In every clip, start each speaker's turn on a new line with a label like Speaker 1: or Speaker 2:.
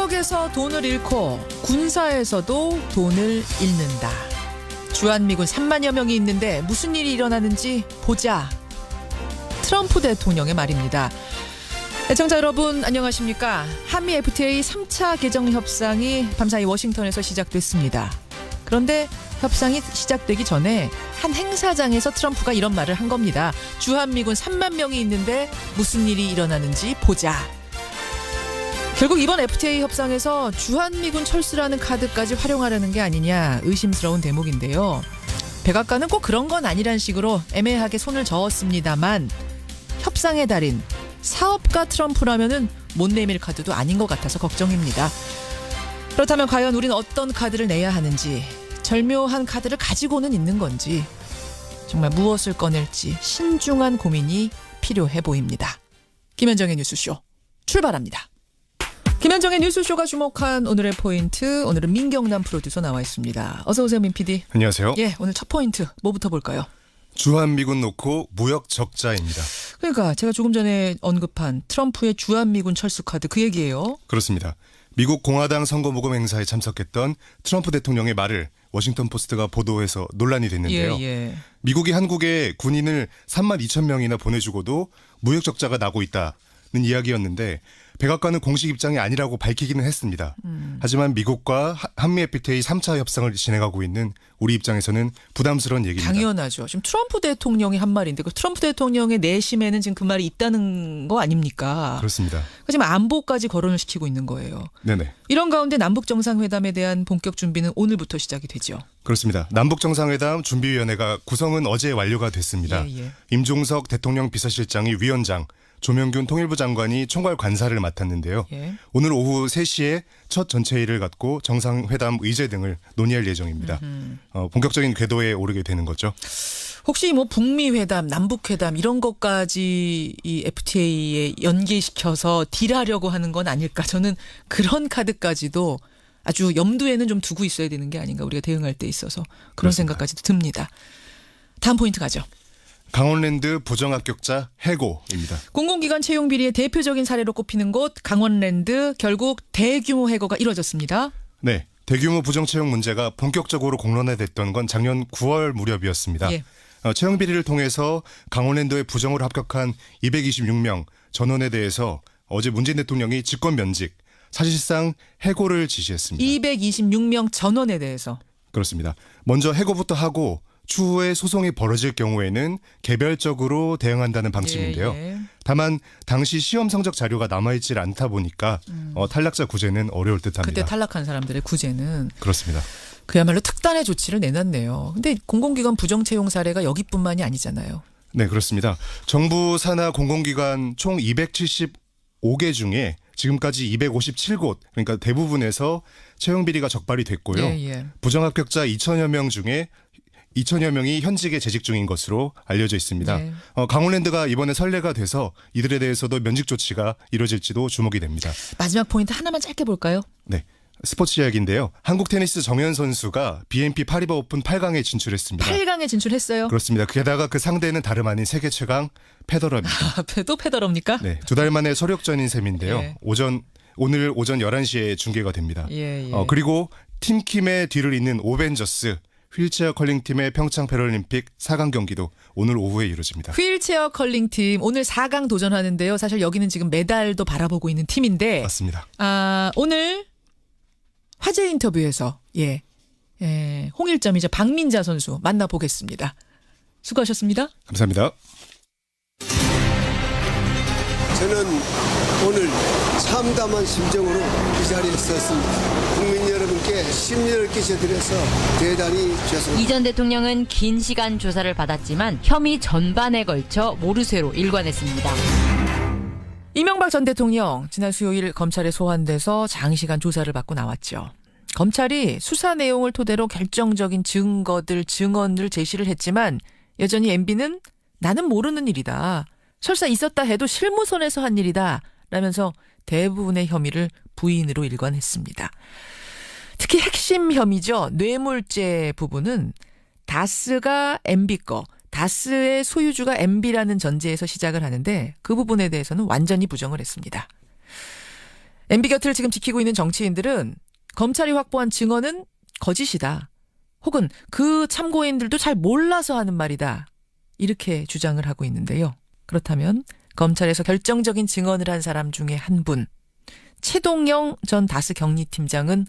Speaker 1: 무역에서 돈을 잃고 군사에서도 돈을 잃는다. 주한미군 3만여 명이 있는데 무슨 일이 일어나는지 보자. 트럼프 대통령의 말입니다. 애청자 여러분 안녕하십니까. 한미 FTA 3차 개정 협상이 밤사이 워싱턴에서 시작됐습니다. 그런데 협상이 시작되기 전에 한 행사장에서 트럼프가 이런 말을 한 겁니다. 주한미군 3만 명이 있는데 무슨 일이 일어나는지 보자. 결국 이번 FTA 협상에서 주한미군 철수라는 카드까지 활용하려는 게 아니냐 의심스러운 대목인데요. 백악관은 꼭 그런 건 아니란 식으로 애매하게 손을 저었습니다만 협상의 달인 사업가 트럼프라면은 못 내밀 카드도 아닌 것 같아서 걱정입니다. 그렇다면 과연 우리는 어떤 카드를 내야 하는지, 절묘한 카드를 가지고는 있는 건지, 정말 무엇을 꺼낼지 신중한 고민이 필요해 보입니다. 김현정의 뉴스쇼 출발합니다. 김현정의 뉴스쇼가 주목한 오늘의 포인트, 오늘은 민경남 프로듀서 나와 있습니다. 어서 오세요, 민 PD.
Speaker 2: 안녕하세요.
Speaker 1: 예, 오늘 첫 포인트 뭐부터 볼까요?
Speaker 2: 주한미군 놓고 무역 적자입니다.
Speaker 1: 그러니까 제가 조금 전에 언급한 트럼프의 주한미군 철수 카드 그 얘기예요.
Speaker 2: 그렇습니다. 미국 공화당 선거 모금 행사에 참석했던 트럼프 대통령의 말을 워싱턴 포스트가 보도해서 논란이 됐는데요. 미국이 한국에 군인을 3만 2천 명이나 보내주고도 무역 적자가 나고 있다는 이야기였는데 백악관은 공식 입장이 아니라고 밝히기는 했습니다. 하지만 미국과 한미 FTA 3차 협상을 진행하고 있는 우리 입장에서는 부담스러운 얘기입니다.
Speaker 1: 당연하죠. 지금 트럼프 대통령이 한 말인데 그 트럼프 대통령의 내심에는 지금 그 말이 있다는 거 아닙니까?
Speaker 2: 그렇습니다.
Speaker 1: 지금 안보까지 거론을 시키고 있는 거예요.
Speaker 2: 네네.
Speaker 1: 이런 가운데 남북정상회담에 대한 본격 준비는 오늘부터 시작이 되죠.
Speaker 2: 그렇습니다. 남북정상회담 준비위원회가 구성은 어제 완료가 됐습니다. 임종석 대통령 비서실장이 위원장, 조명균 통일부 장관이 총괄 관사를 맡았는데요. 오늘 오후 3시에 첫 전체회의를 갖고 정상회담 의제 등을 논의할 예정입니다. 본격적인 궤도에 오르게 되는 거죠.
Speaker 1: 혹시 뭐 북미 회담, 남북 회담 이런 것까지 이 FTA에 연계시켜서 딜하려고 하는 건 아닐까? 저는 그런 카드까지도 아주 염두에는 좀 두고 있어야 되는 게 아닌가, 우리가 대응할 때 있어서 그런
Speaker 2: 그렇습니다.
Speaker 1: 생각까지도 듭니다. 다음 포인트 가죠.
Speaker 2: 강원랜드 부정합격자 해고입니다.
Speaker 1: 공공기관 채용 비리의 대표적인 사례로 꼽히는 곳 강원랜드, 결국 대규모 해고가 이뤄졌습니다.
Speaker 2: 네, 대규모 부정채용 문제가 본격적으로 공론화됐던 건 작년 9월 무렵이었습니다. 채용 비리를 통해서 강원랜드에 부정으로 합격한 226명 전원에 대해서 어제 문재인 대통령이 직권 면직, 사실상 해고를 지시했습니다.
Speaker 1: 226명 전원에 대해서.
Speaker 2: 그렇습니다. 먼저 해고부터 하고 추후에 소송이 벌어질 경우에는 개별적으로 대응한다는 방침인데요. 다만 당시 시험 성적 자료가 남아있질 않다 보니까 탈락자 구제는 어려울 듯합니다.
Speaker 1: 그때 탈락한 사람들의 구제는.
Speaker 2: 그렇습니다. 그야말로
Speaker 1: 특단의 조치를 내놨네요. 근데 공공기관 부정채용 사례가 여기뿐만이 아니잖아요.
Speaker 2: 네, 그렇습니다. 정부 산하 공공기관 총 275개 중에 지금까지 257곳, 그러니까 대부분에서 채용 비리가 적발이 됐고요. 부정합격자 2천여 명 중에 2천여 명이 현직에 재직 중인 것으로 알려져 있습니다. 강원랜드가 이번에 선례가 돼서 이들에 대해서도 면직 조치가 이루어질지도 주목이 됩니다.
Speaker 1: 마지막 포인트 하나만 짧게 볼까요?
Speaker 2: 네, 스포츠 이야기인데요. 한국 테니스 정현 선수가 BNP 파리바 오픈 8강에 진출했습니다.
Speaker 1: 8강에 진출했어요?
Speaker 2: 그렇습니다. 게다가 그 상대는 다름 아닌 세계 최강 페더러입니다.
Speaker 1: 또 페더러입니까?
Speaker 2: 네, 2달 만에 소력전인 셈인데요. 오늘 오전 11시에 중계가 됩니다. 그리고 팀킴의 뒤를 잇는 오벤져스 휠체어 컬링팀의 평창 패럴림픽 4강 경기도 오늘 오후에 이루어집니다.
Speaker 1: 휠체어 컬링팀 오늘 4강 도전하는데요. 사실 여기는 지금 메달도 바라보고 있는 팀인데.
Speaker 2: 맞습니다.
Speaker 1: 오늘 화제 인터뷰에서 홍일점이자 박민자 선수 만나보겠습니다. 수고하셨습니다.
Speaker 2: 감사합니다.
Speaker 3: 저는 오늘 참담한 심정으로 이 자리에 섰습니다. 국민 여러분께 심려를 끼쳐드려서 대단히 죄송합니다.
Speaker 4: 이 전 대통령은 긴 시간 조사를 받았지만 혐의 전반에 걸쳐 모르쇠로 일관했습니다.
Speaker 1: 이명박 전 대통령 지난 수요일 검찰에 소환돼서 장시간 조사를 받고 나왔죠. 검찰이 수사 내용을 토대로 결정적인 증거들, 증언을 제시를 했지만 여전히 MB는 나는 모르는 일이다. 설사 있었다 해도 실무선에서 한 일이다. 라면서 대부분의 혐의를 부인으로 일관했습니다. 특히 핵심 혐의죠. 뇌물죄 부분은 다스가 MB 거, 다스의 소유주가 MB라는 전제에서 시작을 하는데 그 부분에 대해서는 완전히 부정을 했습니다. MB 곁을 지금 지키고 있는 정치인들은 검찰이 확보한 증언은 거짓이다. 혹은 그 참고인들도 잘 몰라서 하는 말이다. 이렇게 주장을 하고 있는데요. 그렇다면 검찰에서 결정적인 증언을 한 사람 중에 한 분, 최동영 전 다스 경리팀장은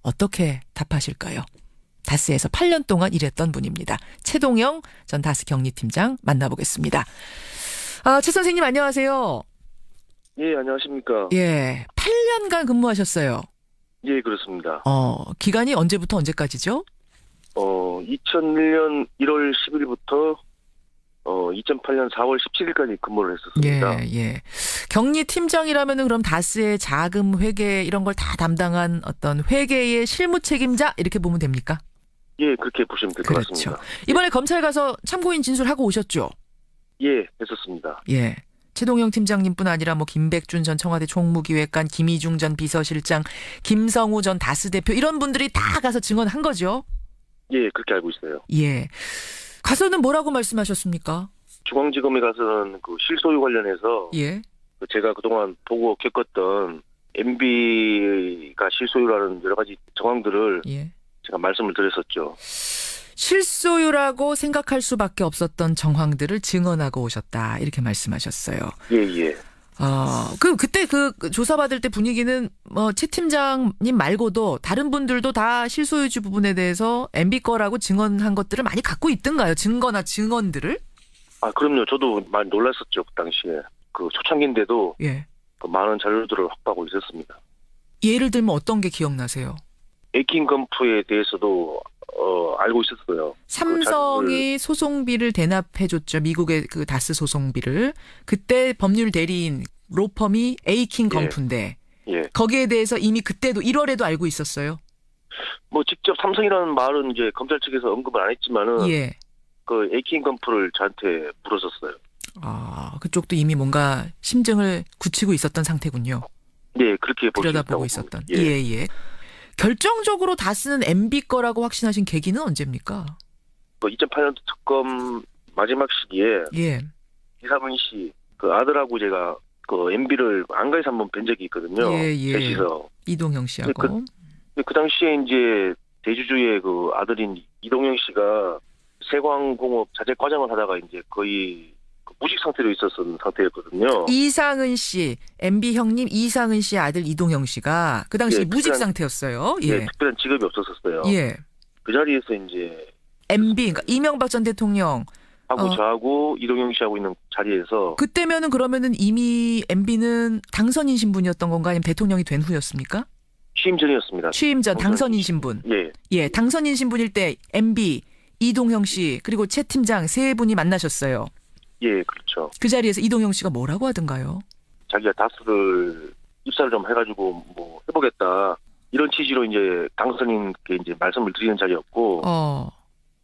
Speaker 1: 어떻게 답하실까요? 다스에서 8년 동안 일했던 분입니다. 최동영 전 다스 경리팀장 만나보겠습니다. 최 선생님 안녕하세요.
Speaker 5: 예, 안녕하십니까.
Speaker 1: 예, 8년간 근무하셨어요.
Speaker 5: 예, 그렇습니다.
Speaker 1: 기간이 언제부터 언제까지죠?
Speaker 5: 2001년 1월 10일부터 2008년 4월 17일까지 근무를 했었습니다.
Speaker 1: 예. 경리팀장이라면은 그럼 다스의 자금 회계 이런 걸 다 담당한 어떤 회계의 실무 책임자 이렇게 보면 됩니까?
Speaker 5: 예, 그렇게 보시면 될 것
Speaker 1: 그렇죠.
Speaker 5: 같습니다.
Speaker 1: 이번에 검찰 가서 참고인 진술하고 오셨죠?
Speaker 5: 예, 했었습니다.
Speaker 1: 예. 최동영 팀장님뿐 아니라 김백준 전 청와대 총무기획관, 김희중 전 비서실장, 김성우 전 다스 대표 이런 분들이 다 가서 증언한 거죠?
Speaker 5: 예, 그렇게 알고 있어요.
Speaker 1: 예. 가서는 뭐라고 말씀하셨습니까?
Speaker 5: 중앙지검에 가서는 그 실소유 관련해서
Speaker 1: 예.
Speaker 5: 제가 그동안 보고 겪었던 MB가 실소유라는 여러 가지 정황들을
Speaker 1: 예. 제가
Speaker 5: 말씀을 드렸었죠.
Speaker 1: 실소유라고 생각할 수밖에 없었던 정황들을 증언하고 오셨다. 이렇게 말씀하셨어요.
Speaker 5: 예.
Speaker 1: 그때 조사받을 때 분위기는 최 팀장님 말고도 다른 분들도 다 실소유주 부분에 대해서 MB 거라고 증언한 것들을 많이 갖고 있던가요? 증거나 증언들을?
Speaker 5: 그럼요. 저도 많이 놀랐었죠. 그 당시에. 그 초창기인데도
Speaker 1: 예.
Speaker 5: 그 많은 자료들을 확보하고 있었습니다.
Speaker 1: 예를 들면 어떤 게 기억나세요?
Speaker 5: 에이킹 건프에 대해서도 알고 있었어요.
Speaker 1: 삼성이 소송비를 대납해줬죠. 미국의 그 다스 소송비를. 그때 법률 대리인 로펌이 에이킹 건프인데
Speaker 5: 예.
Speaker 1: 거기에 대해서 이미 그때도 1월에도 알고 있었어요.
Speaker 5: 직접 삼성이라는 말은 이제 검찰 측에서 언급을 안 했지만은
Speaker 1: 예.
Speaker 5: 그 에이킹 건프를 저한테 물었었어요.
Speaker 1: 그쪽도 이미 뭔가 심증을 굳히고 있었던 상태군요.
Speaker 5: 네, 그렇게
Speaker 1: 들여다보고 있었던.
Speaker 5: 예.
Speaker 1: 예. 결정적으로 다스는 MB 거라고 확신하신 계기는 언제입니까?
Speaker 5: 2008년 특검 마지막 시기에
Speaker 1: 예.
Speaker 5: 이상은 씨 그 아들하고 제가 그 MB를 안가에서 한번 뵌 적이 있거든요.
Speaker 1: 예.
Speaker 5: 셋이서.
Speaker 1: 이동형 씨하고.
Speaker 5: 그 당시에 이제 대주주의 그 아들인 이동영 씨가 세광공업 자재 과장을 하다가 이제 거의 무직 상태로 있었던 상태였거든요.
Speaker 1: 이상은 씨, MB 형님 이상은 씨의 아들 이동형 씨가 그 당시 무직 상태였어요. 예.
Speaker 5: 네, 특별한 직업이 없었어요.
Speaker 1: 예.
Speaker 5: 그 자리에서 이제
Speaker 1: MB, 그러니까 이명박 전 대통령
Speaker 5: 하고 저하고 이동영 씨하고 있는 자리에서
Speaker 1: 그러면은 이미 MB는 당선인 신분이었던 건가 아니면 대통령이 된 후였습니까?
Speaker 5: 취임 전이었습니다.
Speaker 1: 취임 전 당선인 신분. 예, 당선인 신분일 때 MB, 이동형 씨 그리고 최 팀장 세 분이 만나셨어요.
Speaker 5: 예, 그렇죠.
Speaker 1: 그 자리에서 이동형 씨가 뭐라고 하던가요?
Speaker 5: 자기가 다스를 입사를 좀 해가지고 해보겠다 이런 취지로 이제 당선인께 이제 말씀을 드리는 자리였고.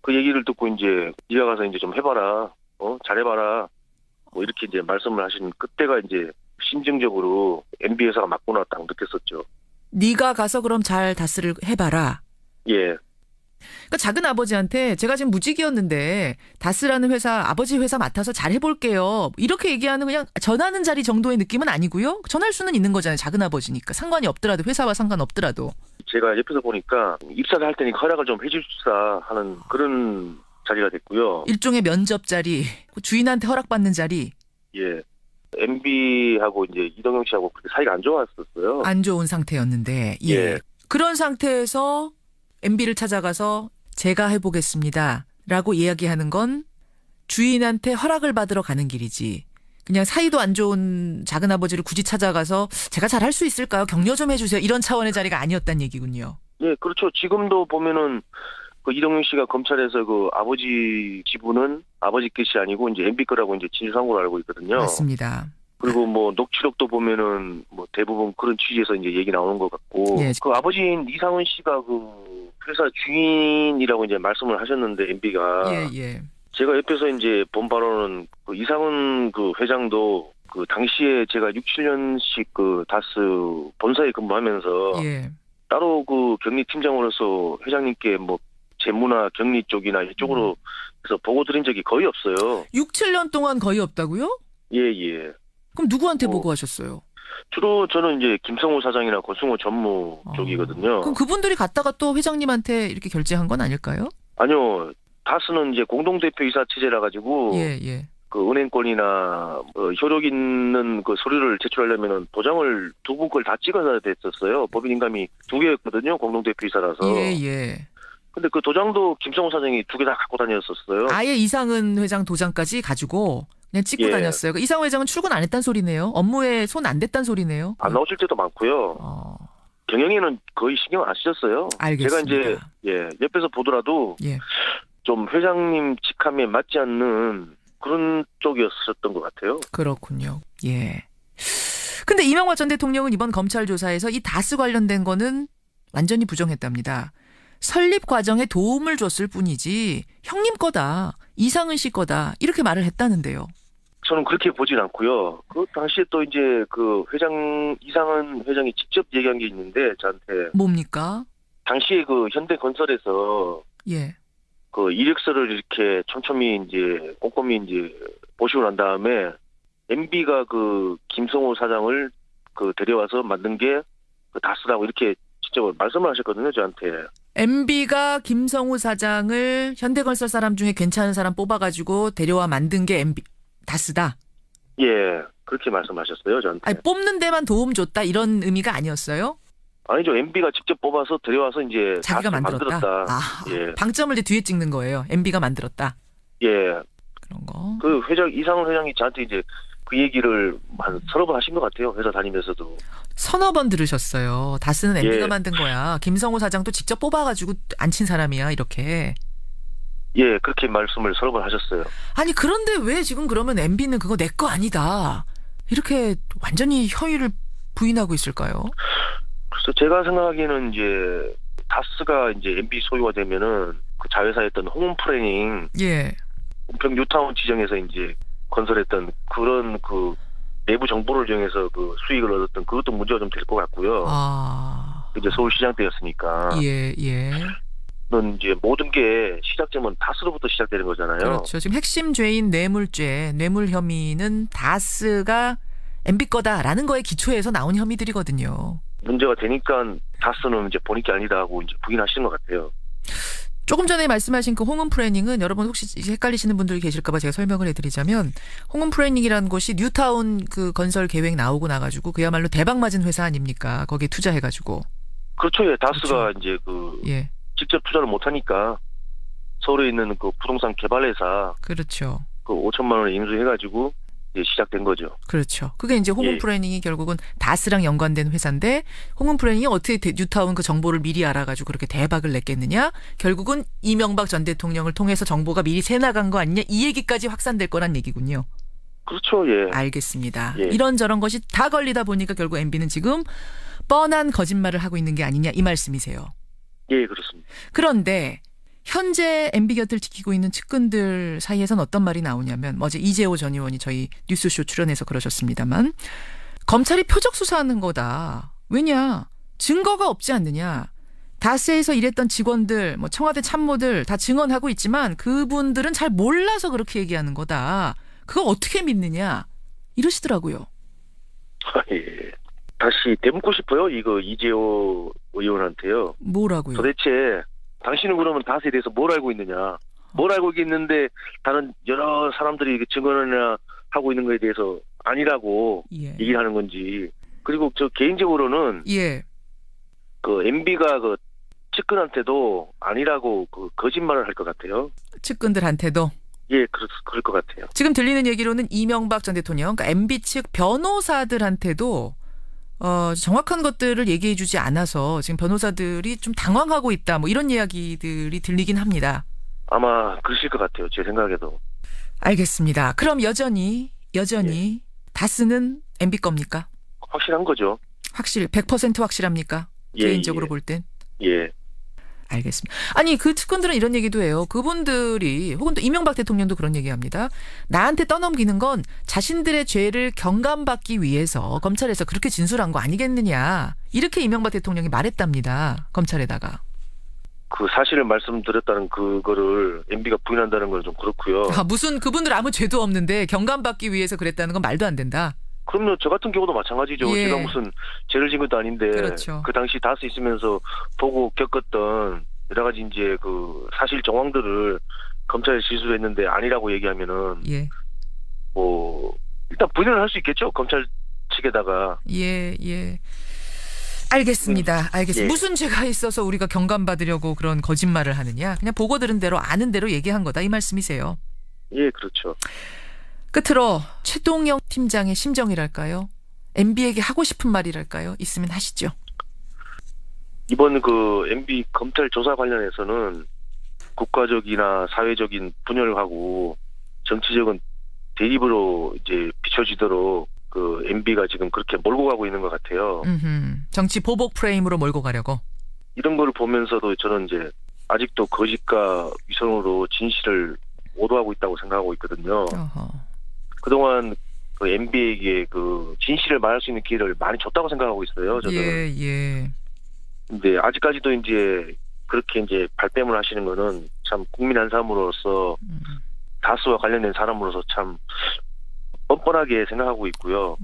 Speaker 5: 그 얘기를 듣고 이제 네가 가서 이제 좀 해봐라, 잘해봐라, 이렇게 이제 말씀을 하신 그때가 이제 심정적으로 MB 회사가 맞구나 딱 느꼈었죠.
Speaker 1: 네가 가서 그럼 잘 다스를 해봐라.
Speaker 5: 예.
Speaker 1: 그러니까 작은 아버지한테 제가 지금 무직이었는데 다스라는 회사 아버지 회사 맡아서 잘 해볼게요. 이렇게 얘기하는 그냥 전하는 자리 정도의 느낌은 아니고요. 전할 수는 있는 거잖아요. 작은 아버지니까 상관이 없더라도 회사와 상관없더라도.
Speaker 5: 제가 옆에서 보니까 입사를 할 테니 허락을 좀 해줍시다 하는 그런 자리가 됐고요.
Speaker 1: 일종의 면접 자리, 주인한테 허락받는 자리.
Speaker 5: 예. MB하고 이제 이동영 씨하고 그렇게 사이가 안 좋았었어요.
Speaker 1: 안 좋은 상태였는데. 예. 그런 상태에서 MB를 찾아가서 제가 해보겠습니다 라고 이야기하는 건 주인한테 허락을 받으러 가는 길이지. 그냥 사이도 안 좋은 작은아버지를 굳이 찾아가서 제가 잘 할 수 있을까요? 격려 좀 해주세요. 이런 차원의 자리가 아니었단 얘기군요.
Speaker 5: 예, 그렇죠. 지금도 보면은 그 이동영 씨가 검찰에서 그 아버지 지분은 아버지 것이 아니고 이제 MB 거라고 이제 진술한 걸로 알고 있거든요.
Speaker 1: 맞습니다.
Speaker 5: 그리고 녹취록도 보면은 대부분 그런 취지에서 이제 얘기 나오는 것 같고.
Speaker 1: 예.
Speaker 5: 그 아버지인 이상은 씨가 그 회사 주인이라고 이제 말씀을 하셨는데 MB가.
Speaker 1: 예.
Speaker 5: 제가 옆에서 이제 본 바로는 그 이상은 그 회장도 그 당시에 제가 6, 7년씩 그 다스 본사에 근무하면서 따로 그 격리 팀장으로서 회장님께 재무나 격리 쪽이나 이쪽으로 해서 보고 드린 적이 거의 없어요.
Speaker 1: 6, 7년 동안 거의 없다고요?
Speaker 5: 예.
Speaker 1: 그럼 누구한테 보고하셨어요?
Speaker 5: 주로 저는 이제 김성호 사장이나 고승호 전무 쪽이거든요.
Speaker 1: 그럼 그분들이 갔다가 또 회장님한테 이렇게 결제한 건 아닐까요?
Speaker 5: 아니요. 다스는 이제 공동대표이사 체제라 가지고
Speaker 1: 예.
Speaker 5: 그 은행권이나 효력 있는 그 서류를 제출하려면은 도장을 두 분 걸 다 찍어야 됐었어요. 법인 인감이 2개였거든요. 공동대표이사라서.
Speaker 1: 예.
Speaker 5: 근데 그 도장도 김성호 사장이 2개 다 갖고 다녔었어요.
Speaker 1: 아예 이상은 회장 도장까지 가지고 그냥 찍고 다녔어요. 이상은 회장은 출근 안 했단 소리네요. 업무에 손 안 댔단 소리네요.
Speaker 5: 안 나오실 때도 많고요. 경영에는 거의 신경 안 쓰셨어요.
Speaker 1: 알겠습니다.
Speaker 5: 제가 이제 옆에서 보더라도 좀 회장님 직함에 맞지 않는 그런 쪽이었었던 것 같아요.
Speaker 1: 그렇군요. 예. 근데 이명박 전 대통령은 이번 검찰 조사에서 이 다스 관련된 거는 완전히 부정했답니다. 설립 과정에 도움을 줬을 뿐이지 형님 거다, 이상은 씨 거다 이렇게 말을 했다는데요.
Speaker 5: 저는 그렇게 보진 않고요. 그 당시에 또 이제 그 이상은 회장이 직접 얘기한 게 있는데 저한테
Speaker 1: 뭡니까?
Speaker 5: 당시에 그 현대건설에서 그 이력서를 이렇게 촘촘히 이제 꼼꼼히 이제 보시고 난 다음에 MB가 그 김성호 사장을 그 데려와서 만든 게 그 다스라고 이렇게 직접 말씀을 하셨거든요, 저한테.
Speaker 1: MB가 김성호 사장을 현대건설 사람 중에 괜찮은 사람 뽑아가지고 데려와 만든 게 다스다.
Speaker 5: 예, 그렇게 말씀하셨어요, 저한테.
Speaker 1: 아니, 뽑는 데만 도움 줬다 이런 의미가 아니었어요?
Speaker 5: 아니죠. MB가 직접 뽑아서 데려와서 이제
Speaker 1: 자기가 만들었다.
Speaker 5: 예.
Speaker 1: 방점을 이제 뒤에 찍는 거예요. MB가 만들었다.
Speaker 5: 예.
Speaker 1: 그런 거.
Speaker 5: 그 이상훈 회장이 저한테 이제 그 얘기를 한 서너 번 하신 것 같아요. 회사 다니면서도.
Speaker 1: 서너 번 들으셨어요. 다스는 MB가 만든 거야. 김성호 사장도 직접 뽑아가지고 앉힌 사람이야. 이렇게.
Speaker 5: 예, 그렇게 말씀을 서너 번 하셨어요.
Speaker 1: 아니 그런데 왜 지금 그러면 MB는 그거 내 거 아니다. 이렇게 완전히 허위를 부인하고 있을까요?
Speaker 5: 그래서 제가 생각하기에는 이제 다스가 이제 MB 소유가 되면은 그 자회사였던 홍은프레닝 은평 뉴타운 지정에서 이제 건설했던 그런 그 내부 정보를 이용해서 그 수익을 얻었던 그것도 문제가 좀 될 것 같고요. 이제 서울시장 때였으니까. 는 이제 모든 게 시작점은 다스로부터 시작되는 거잖아요.
Speaker 1: 그렇죠. 지금 핵심 죄인 뇌물죄, 뇌물 혐의는 다스가 MB 거다라는 거에 기초해서 나온 혐의들이거든요.
Speaker 5: 문제가 되니까 다스는 이제 본인 게 아니다 하고 이제 부인하시는 것 같아요.
Speaker 1: 조금 전에 말씀하신 그 홍은프레닝은 여러분 혹시 헷갈리시는 분들이 계실까 봐 제가 설명을 해드리자면 홍은프레닝이라는 곳이 뉴타운 그 건설 계획 나오고 나가지고 그야말로 대박 맞은 회사 아닙니까? 거기에 투자해가지고.
Speaker 5: 그렇죠. 예. 다스가 이제 그 직접 투자를 못하니까 서울에 있는 그 부동산 개발회사
Speaker 1: 그렇죠.
Speaker 5: 그 5천만 원을 인수해가지고 이제 시작된 거죠.
Speaker 1: 그렇죠. 그게 이제 홍은프레닝이 결국은 다스랑 연관된 회사인데 홍은프레닝이 어떻게 뉴타운 그 정보를 미리 알아가지고 그렇게 대박을 냈겠느냐? 결국은 이명박 전 대통령을 통해서 정보가 미리 새나간 거 아니냐? 이 얘기까지 확산될 거란 얘기군요.
Speaker 5: 그렇죠. 예.
Speaker 1: 알겠습니다. 이런저런 것이 다 걸리다 보니까 결국 MB는 지금 뻔한 거짓말을 하고 있는 게 아니냐 이 말씀이세요.
Speaker 5: 예, 그렇습니다.
Speaker 1: 그런데 현재 MB 곁을 지키고 있는 측근들 사이에선 어떤 말이 나오냐면 어제 이재호 전 의원이 저희 뉴스쇼 출연해서 그러셨습니다만 검찰이 표적 수사하는 거다. 왜냐? 증거가 없지 않느냐. 다스에서 일했던 직원들, 뭐 청와대 참모들 다 증언하고 있지만 그분들은 잘 몰라서 그렇게 얘기하는 거다. 그거 어떻게 믿느냐. 이러시더라고요.
Speaker 5: 예. 다시 되묻고 싶어요. 이거 이재호 의원한테요.
Speaker 1: 뭐라고요?
Speaker 5: 도대체 당신은 그러면 다스에 대해서 뭘 알고 있느냐. 뭘 알고 있는데 다른 여러 사람들이 증언을 하고 있는 거에 대해서 아니라고 얘기를 하는 건지. 그리고 저 개인적으로는 그 MB가 그 측근한테도 아니라고 그 거짓말을 할 것 같아요.
Speaker 1: 측근들한테도?
Speaker 5: 예, 그럴 것 같아요.
Speaker 1: 지금 들리는 얘기로는 이명박 전 대통령, 그러니까 MB 측 변호사들한테도 정확한 것들을 얘기해 주지 않아서 지금 변호사들이 좀 당황하고 있다. 뭐 이런 이야기들이 들리긴 합니다.
Speaker 5: 아마 그러실 것 같아요. 제 생각에도.
Speaker 1: 알겠습니다. 그럼 여전히 다스는 MB 겁니까?
Speaker 5: 확실한 거죠.
Speaker 1: 100% 확실합니까? 개인적으로 볼 땐?
Speaker 5: 예.
Speaker 1: 알겠습니다. 아니 그 측근들은 이런 얘기도 해요. 그분들이 혹은 또 이명박 대통령도 그런 얘기합니다. 나한테 떠넘기는 건 자신들의 죄를 경감받기 위해서 검찰에서 그렇게 진술한 거 아니겠느냐. 이렇게 이명박 대통령이 말했답니다. 검찰에다가.
Speaker 5: 그 사실을 말씀드렸다는 그거를 MB가 부인한다는 건 좀 그렇고요.
Speaker 1: 무슨 그분들 아무 죄도 없는데 경감받기 위해서 그랬다는 건 말도 안 된다.
Speaker 5: 그럼요. 저 같은 경우도 마찬가지죠.
Speaker 1: 예.
Speaker 5: 제가 무슨 죄를 진 것도 아닌데
Speaker 1: 그렇죠.
Speaker 5: 그 당시 다스 있으면서 보고 겪었던 여러 가지 이제 그 사실 정황들을 검찰에 진술을 했는데 아니라고 얘기하면은
Speaker 1: 예.
Speaker 5: 뭐 일단 부인을 할 수 있겠죠. 검찰 측에다가.
Speaker 1: 예. 알겠습니다.
Speaker 5: 예.
Speaker 1: 무슨 죄가 있어서 우리가 경감받으려고 그런 거짓말을 하느냐. 그냥 보고 들은 대로 아는 대로 얘기한 거다. 이 말씀이세요.
Speaker 5: 예, 그렇죠.
Speaker 1: 끝으로 최동영 팀장의 심정이랄까요? MB에게 하고 싶은 말이랄까요? 있으면 하시죠.
Speaker 5: 이번 그 MB 검찰 조사 관련해서는 국가적이나 사회적인 분열을 하고 정치적인 대립으로 이제 비춰지도록 그 MB가 지금 그렇게 몰고 가고 있는 것 같아요.
Speaker 1: 정치 보복 프레임으로 몰고 가려고.
Speaker 5: 이런 걸 보면서도 저는 이제 아직도 거짓과 위선으로 진실을 오도하고 있다고 생각하고 있거든요.
Speaker 1: 어허.
Speaker 5: 그동안 그 MB에게 그 진실을 말할 수 있는 기회를 많이 줬다고 생각하고 있어요. 저는.
Speaker 1: 예.
Speaker 5: 근데 아직까지도 이제 그렇게 이제 발뺌을 하시는 거는 참 국민 한 사람으로서 다스와 관련된 사람으로서 참 뻔뻔하게 생각하고 있고요.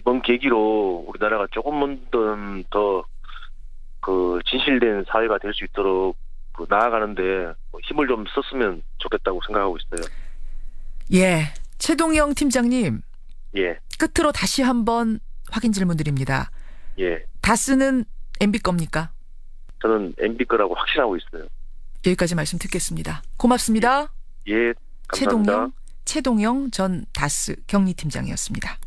Speaker 5: 이번 계기로 우리나라가 조금만 더 그 진실된 사회가 될 수 있도록 그 나아가는데 힘을 좀 썼으면 좋겠다고 생각하고 있어요.
Speaker 1: 예. 최동영 팀장님.
Speaker 5: 예.
Speaker 1: 끝으로 다시 한번 확인 질문 드립니다.
Speaker 5: 예.
Speaker 1: 다스는 MB 겁니까?
Speaker 5: 저는 MB 거라고 확신하고 있어요.
Speaker 1: 여기까지 말씀 듣겠습니다. 고맙습니다.
Speaker 5: 예. 감사합니다.
Speaker 1: 최동영 전 다스 경리팀장이었습니다.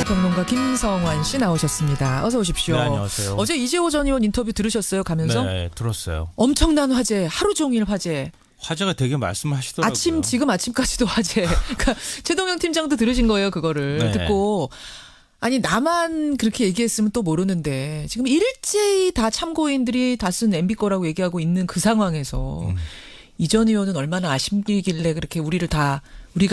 Speaker 1: 평론가 김성환 씨 나오셨습니다. 어서 오십시오.
Speaker 6: 네, 안녕하세요.
Speaker 1: 어제 이재호 전 의원 인터뷰 들으셨어요? 가면서?
Speaker 6: 네, 들었어요.
Speaker 1: 엄청난 화제, 하루 종일 화제.
Speaker 6: 화제가 되게 말씀하시더라고요.
Speaker 1: 지금 아침까지도 화제. 그러니까 최동영 팀장도 들으신 거예요, 그거를.
Speaker 6: 네.
Speaker 1: 듣고. 아니 나만 그렇게 얘기했으면 또 모르는데 지금 일제히 다 참고인들이 다 쓴 MB 거라고 얘기하고 있는 그 상황에서 이 전 의원은 얼마나 아쉽길래 그렇게 우리가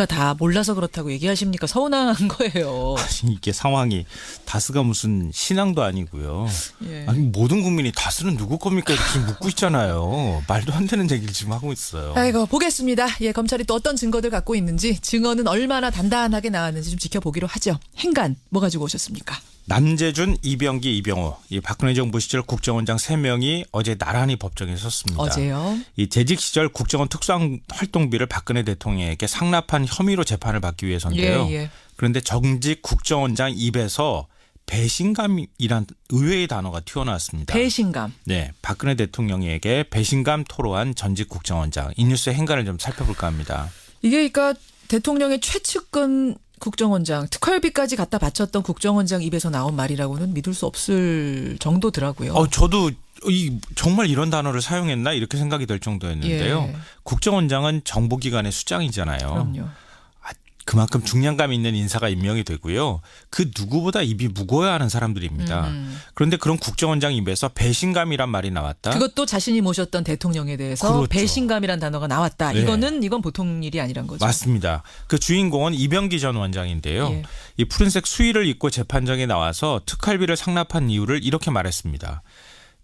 Speaker 1: 다 몰라서 그렇다고 얘기하십니까? 서운한 거예요.
Speaker 6: 이게 상황이 다스가 무슨 신앙도 아니고요.
Speaker 1: 예.
Speaker 6: 아니 모든 국민이 다스는 누구 겁니까? 이렇게 묻고 있잖아요. 말도 안 되는 얘기를 지금 하고 있어요.
Speaker 1: 아이고 보겠습니다. 예, 검찰이 또 어떤 증거들 갖고 있는지 증언은 얼마나 단단하게 나왔는지 좀 지켜보기로 하죠. 행간 뭐 가지고 오셨습니까?
Speaker 6: 남재준, 이병기, 이병호, 이 박근혜 정부 시절 국정원장 3명이 어제 나란히 법정에 섰습니다.
Speaker 1: 어제요?
Speaker 6: 이 재직 시절 국정원 특수활동비를 박근혜 대통령에게 상납한 혐의로 재판을 받기 위해서인데요.
Speaker 1: 예.
Speaker 6: 그런데 정직 국정원장 입에서 배신감이란 의외의 단어가 튀어나왔습니다.
Speaker 1: 배신감.
Speaker 6: 네, 박근혜 대통령에게 배신감 토로한 전직 국정원장. 이 뉴스의 행간을 좀 살펴볼까 합니다.
Speaker 1: 이게 그러니까 대통령의 최측근 국정원장, 특활비까지 갖다 바쳤던 국정원장 입에서 나온 말이라고는 믿을 수 없을 정도더라고요.
Speaker 6: 저도 정말 이런 단어를 사용했나 이렇게 생각이 들 정도였는데요.
Speaker 1: 예.
Speaker 6: 국정원장은 정보기관의 수장이잖아요.
Speaker 1: 그럼요.
Speaker 6: 그만큼 중량감 있는 인사가 임명이 되고요. 그 누구보다 입이 무거워야 하는 사람들입니다. 그런데 그런 국정원장 입에서 배신감이란 말이 나왔다.
Speaker 1: 그것도 자신이 모셨던 대통령에 대해서
Speaker 6: 그렇죠.
Speaker 1: 배신감이란 단어가 나왔다.
Speaker 6: 네.
Speaker 1: 이건 보통 일이 아니란 거죠.
Speaker 6: 맞습니다. 그 주인공은 이병기 전 원장인데요.
Speaker 1: 예.
Speaker 6: 이 푸른색 수의를 입고 재판정에 나와서 특활비를 상납한 이유를 이렇게 말했습니다.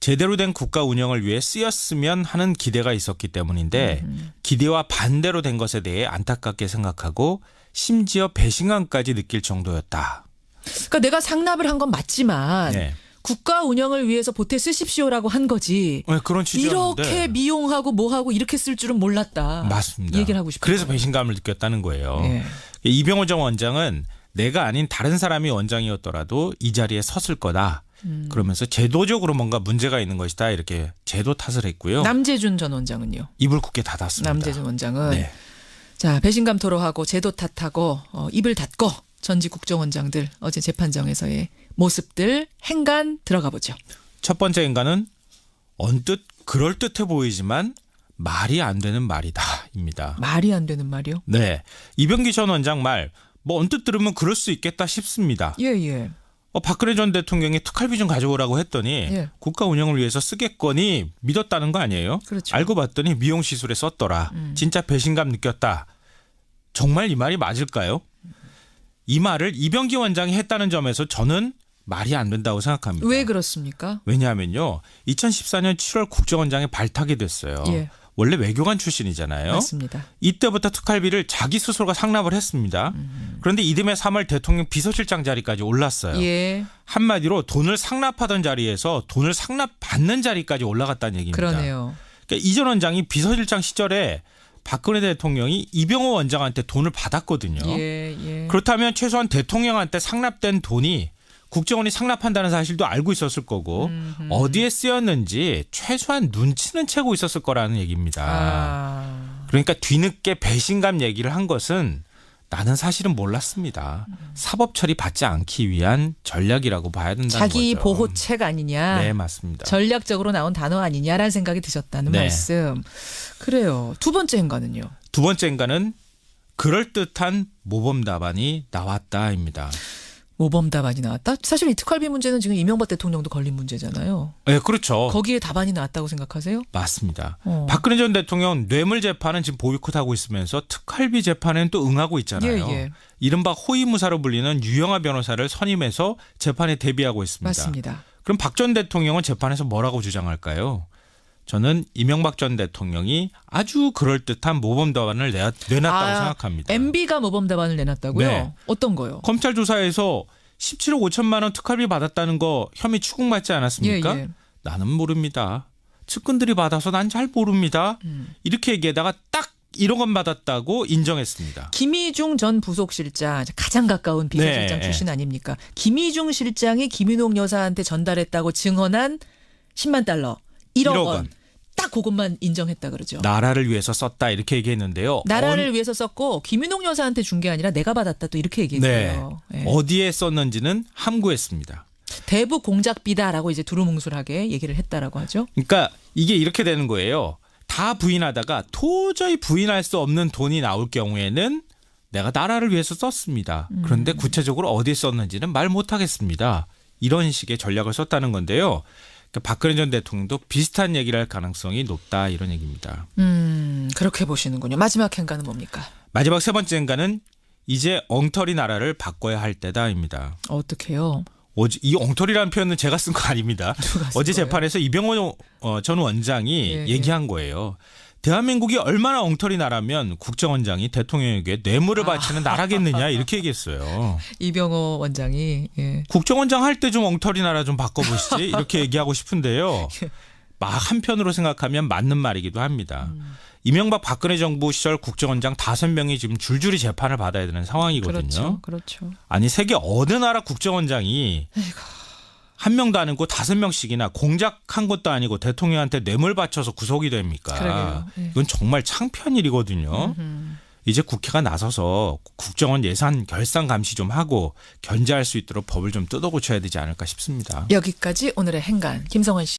Speaker 6: 제대로 된 국가 운영을 위해 쓰였으면 하는 기대가 있었기 때문인데 기대와 반대로 된 것에 대해 안타깝게 생각하고 심지어 배신감까지 느낄 정도였다.
Speaker 1: 그러니까 내가 상납을 한 건 맞지만
Speaker 6: 네.
Speaker 1: 국가 운영을 위해서 보태 쓰십시오라고 한 거지.
Speaker 6: 네, 그런 취지였는데.
Speaker 1: 이렇게 미용하고 뭐하고 이렇게 쓸 줄은 몰랐다.
Speaker 6: 맞습니다.
Speaker 1: 이 얘기를 하고 싶어요.
Speaker 6: 그래서 배신감을 느꼈다는 거예요.
Speaker 1: 네.
Speaker 6: 이병호 전 원장은 내가 아닌 다른 사람이 원장이었더라도 이 자리에 섰을 거다. 그러면서 제도적으로 뭔가 문제가 있는 것이다. 이렇게 제도 탓을 했고요.
Speaker 1: 남재준 전 원장은요?
Speaker 6: 입을 굳게 닫았습니다.
Speaker 1: 남재준 원장은
Speaker 6: 네.
Speaker 1: 자 배신감 토로하고 제도 탓하고 입을 닫고 전직 국정원장들 어제 재판정에서의 모습들 행간 들어가 보죠.
Speaker 6: 첫 번째 행간은 언뜻 그럴듯해 보이지만 말이 안 되는 말이다입니다.
Speaker 1: 말이 안 되는 말이요?
Speaker 6: 네. 이병기 전 원장 말 뭐 언뜻 들으면 그럴 수 있겠다 싶습니다.
Speaker 1: 예.
Speaker 6: 박근혜 전 대통령이 특활비 좀 가져오라고 했더니
Speaker 1: 예.
Speaker 6: 국가 운영을 위해서 쓰겠거니 믿었다는 거 아니에요?
Speaker 1: 그렇죠.
Speaker 6: 알고 봤더니 미용시술에 썼더라. 진짜 배신감 느꼈다. 정말 이 말이 맞을까요? 이 말을 이병기 원장이 했다는 점에서 저는 말이 안 된다고 생각합니다.
Speaker 1: 왜 그렇습니까?
Speaker 6: 왜냐하면요. 2014년 7월 국정원장에 발탁이 됐어요.
Speaker 1: 예.
Speaker 6: 원래 외교관 출신이잖아요.
Speaker 1: 맞습니다.
Speaker 6: 이때부터 특활비를 자기 스스로가 상납을 했습니다. 그런데 이듬해 3월 대통령 비서실장 자리까지 올랐어요.
Speaker 1: 예.
Speaker 6: 한마디로 돈을 상납하던 자리에서 돈을 상납받는 자리까지 올라갔다는 얘기입니다.
Speaker 1: 그러네요.
Speaker 6: 그러니까 이 전 원장이 비서실장 시절에 박근혜 대통령이 이병호 원장한테 돈을 받았거든요.
Speaker 1: 예.
Speaker 6: 그렇다면 최소한 대통령한테 상납된 돈이 국정원이 상납한다는 사실도 알고 있었을 거고 어디에 쓰였는지 최소한 눈치는 채고 있었을 거라는 얘기입니다. 그러니까 뒤늦게 배신감 얘기를 한 것은 나는 사실은 몰랐습니다. 사법 처리 받지 않기 위한 전략이라고 봐야 된다는
Speaker 1: 자기
Speaker 6: 거죠.
Speaker 1: 보호책 아니냐.
Speaker 6: 네, 맞습니다.
Speaker 1: 전략적으로 나온 단어 아니냐라는 생각이 드셨다는
Speaker 6: 네.
Speaker 1: 말씀. 그래요. 두 번째 행간은요.
Speaker 6: 두 번째 행간은 그럴듯한 모범 답안이 나왔다입니다.
Speaker 1: 모범 답안이 나왔다? 사실 이 특활비 문제는 지금 이명박 대통령도 걸린 문제잖아요.
Speaker 6: 네, 그렇죠.
Speaker 1: 거기에 답안이 나왔다고 생각하세요?
Speaker 6: 맞습니다. 박근혜 전 대통령 뇌물 재판은 지금 보이콧하고 있으면서 특활비 재판에는 또 응하고 있잖아요.
Speaker 1: 예.
Speaker 6: 이른바 호위무사로 불리는 유영하 변호사를 선임해서 재판에 대비하고 있습니다.
Speaker 1: 맞습니다.
Speaker 6: 그럼 박 전 대통령은 재판에서 뭐라고 주장할까요? 저는 이명박 전 대통령이 아주 그럴듯한 모범 답안을 내놨다고 생각합니다.
Speaker 1: MB가 모범 답안을 내놨다고요?
Speaker 6: 네.
Speaker 1: 어떤 거요?
Speaker 6: 검찰 조사에서 17억 5천만 원 특활비 받았다는 거 혐의 추궁받지 않았습니까?
Speaker 1: 예.
Speaker 6: 나는 모릅니다. 측근들이 받아서 난 잘 모릅니다. 이렇게 얘기하다가 딱 1억 원 받았다고 인정했습니다.
Speaker 1: 김희중 전 부속실장, 가장 가까운 비서실장
Speaker 6: 네.
Speaker 1: 출신 아닙니까? 김희중 실장이 김윤옥 여사한테 전달했다고 증언한 10만 달러, 1억 원. 딱 그것만 인정했다 그러죠.
Speaker 6: 나라를 위해서 썼다 이렇게 얘기했는데요.
Speaker 1: 나라를 위해서 썼고 김윤옥 여사한테 준 게 아니라 내가 받았다 또 이렇게 얘기했어요.
Speaker 6: 네.
Speaker 1: 네.
Speaker 6: 어디에 썼는지는 함구했습니다.
Speaker 1: 대북 공작비다라고 이제 두루뭉술하게 얘기를 했다라고 하죠.
Speaker 6: 그러니까 이게 이렇게 되는 거예요. 다 부인하다가 도저히 부인할 수 없는 돈이 나올 경우에는 내가 나라를 위해서 썼습니다. 그런데 구체적으로 어디에 썼는지는 말 못하겠습니다. 이런 식의 전략을 썼다는 건데요. 그러니까 박근혜 전 대통령도 비슷한 얘기를 할 가능성이 높다 이런 얘기입니다.
Speaker 1: 그렇게 보시는군요. 마지막 행간은 뭡니까?
Speaker 6: 마지막 세 번째 행간은 이제 엉터리 나라를 바꿔야 할 때다입니다.
Speaker 1: 어떻게요?
Speaker 6: 이 엉터리라는 표현은 제가 쓴 거 아닙니다. 어제
Speaker 1: 거예요?
Speaker 6: 재판에서 이병호 전 원장이 얘기한 거예요. 대한민국이 얼마나 엉터리 나라면 국정원장이 대통령에게 뇌물을 바치는 나라겠느냐 이렇게 얘기했어요.
Speaker 1: 이병호 원장이. 예.
Speaker 6: 국정원장 할 때 좀 엉터리 나라 좀 바꿔보시지 이렇게 얘기하고 싶은데요. 막 한편으로 생각하면 맞는 말이기도 합니다. 이명박 박근혜 정부 시절 국정원장 5명이 지금 줄줄이 재판을 받아야 되는 상황이거든요.
Speaker 1: 그렇죠.
Speaker 6: 아니 세계 어느 나라 국정원장이 한 명도 아니고 5명씩이나 공작한 것도 아니고 대통령한테 뇌물 바쳐서 구속이 됩니까?
Speaker 1: 그러게요. 네.
Speaker 6: 이건 정말 창피한 일이거든요. 이제 국회가 나서서 국정원 예산 결산 감시 좀 하고 견제할 수 있도록 법을 좀 뜯어고쳐야 되지 않을까 싶습니다.
Speaker 1: 여기까지 오늘의 행간 김성환 씨.